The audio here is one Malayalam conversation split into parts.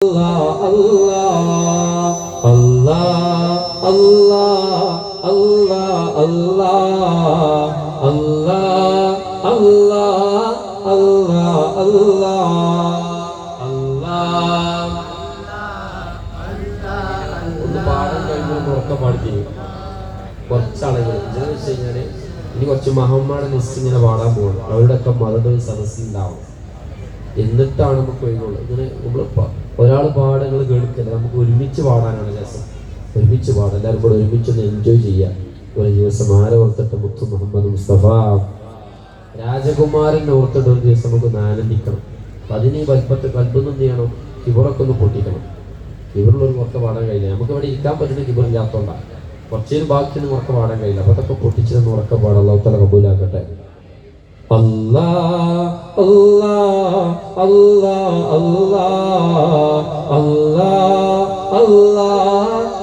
Allah, Allah, Allah, Allah, Allah, Allah, Allah, Allah, Allah, ഒന്ന് പാടാൻ കഴിയുമ്പോൾ ഉറക്കം പാടി കുറച്ച് ആളുകൾ എന്താണെന്ന് വെച്ച് കഴിഞ്ഞാൽ ഇനി കുറച്ച് മഹന്മാരുടെ ലിസ്റ്റ് ഇങ്ങനെ പാടാൻ പോകണം. അവരുടെയൊക്കെ മതത്തിൽ സദസ്സിലുണ്ടാവും. എന്നിട്ടാണ് നമുക്ക് കഴിയുള്ളൂ. ഇങ്ങനെ നമ്മൾ ഒരാൾ പാടങ്ങൾ കേൾക്കില്ല, നമുക്ക് ഒരുമിച്ച് പാടാനാണ് രസം. ഒരുമിച്ച് പാടാം, എല്ലാവരും കൂടെ ഒരുമിച്ചൊന്ന് എൻജോയ് ചെയ്യാം. ഒരു ദിവസം ആരെ ഓർത്തിട്ട് മുത്തു മുഹമ്മദ് മുസ്തഫ രാജകുമാരനെ ഓർത്തിട്ട് ഒരു ദിവസം നമുക്ക് ആനന്ദിക്കണം. അപ്പം അതിന് ഈ കൽപ്പൊന്നും ചെയ്യണം, കിബറൊക്കെ ഒന്ന് പൊട്ടിക്കണം. കിബറിലൊരു ഉറക്കം പാടാൻ കഴിയില്ല. നമുക്ക് ഇവിടെ ഇരിക്കാൻ പറ്റുന്ന കിബറില്ലാത്തതുകൊണ്ടാണ്. കുറച്ചേരും ബാക്കിയൊന്നും ഉറക്കം പാടാൻ കഴിയില്ല. അപ്പോൾ അതൊക്കെ പൊട്ടിച്ചൊന്ന് ഉറക്കം പാടാം. അല്ലാഹു തആല കബൂലാക്കട്ടെ. Allah, Allah, Allah, Allah, Allah, Allah, Allah, Allah,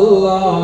Allah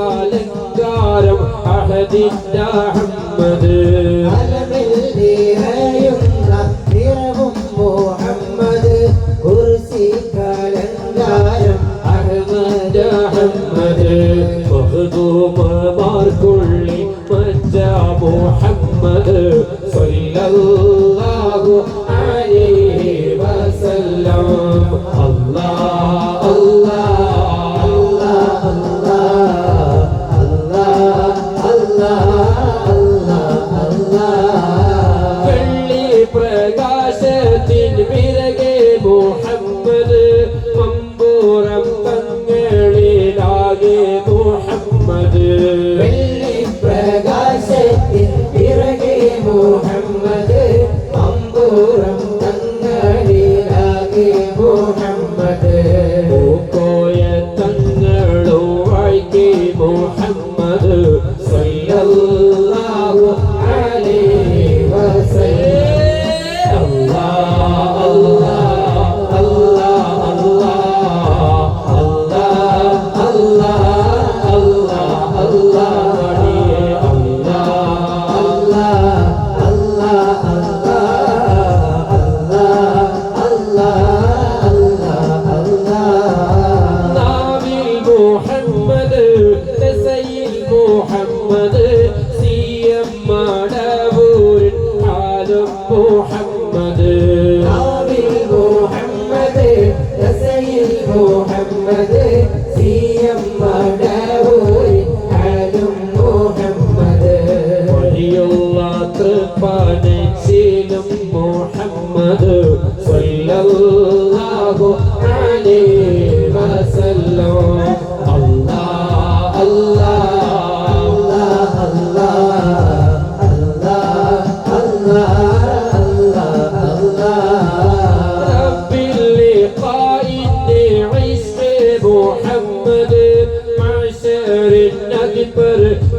അലങ്കാരം അഹദിന്റെ അഹമ്മദ് അലമിൽ നിറയുന്ന നിറവും മുഹമ്മദ് കുർസിക്കലങ്കാരം അഹദിന്റെ അഹമ്മദ് മഹ്ദൂമമാർക്കുള്ളിൽ മജ്ജ മുഹമ്മദ് സ്വല്ലല്ലാഹു അലൈഹി വസല്ലം അല്ലാഹ് വെള്ളി പ്രകാശത്തിൻ പിറകെ മുഹമ്മദ് മമ്പൂറം തങ്ങളിലാകെ മുഹമ്മദ് വെള്ളി പ്രകാശത്തിൻ പിറകെ മുഹമ്മദ് മമ്പൂറം തങ്ങളിലാകെ മുഹമ്മദ് പൂക്കോയ തങ്ങളും വാഴ്കെ മുഹമ്മദ് സ്വല്ലല്ലാഹു അലൈഹി വസല്ലം അല്ലാഹ് അല്ലാഹ് അല്ലാഹ് അല്ലാഹ് മുഹമ്മദ് തസയിൽ മുഹമ്മദ് സിയം മടവൂരിൻ ആലം മുഹമ്മദ് മുഹമ്മദ് തസയിൽ മുഹമ്മദ് സിയം മടവൂരിൻ ആലം മുഹമ്മദ് വഴിയുള്ള തൃപ്പനച്ചിലും മുഹമ്മദ് സ്വല്ലല്ലാഹു അലൈഹി വസല്ലം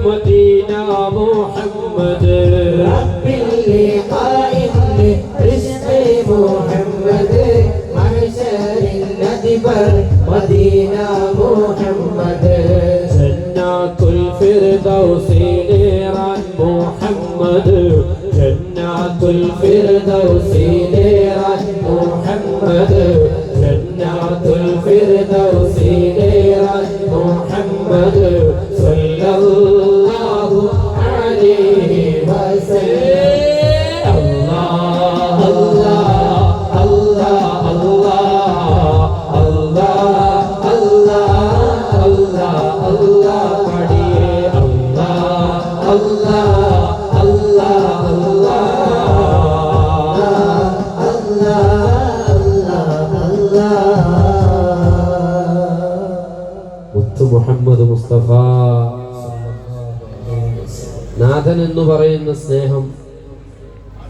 مدينة محمد رب اللقاء عشق محمد محشر النذبر مدينة محمد جنات الفردوس نيران محمد جنات الفردوس نيران محمد جنات الفردوس نيران محمد صلى الله عليه وسلم الله الله الله الله الله الله الله പഠിയേ അല്ലാഹ് അല്ലാഹ് അല്ലാഹ് മുത്തു മുഹമ്മദ് മുസ്തഫ നാഥൻ എന്ന് പറയുന്ന സ്നേഹം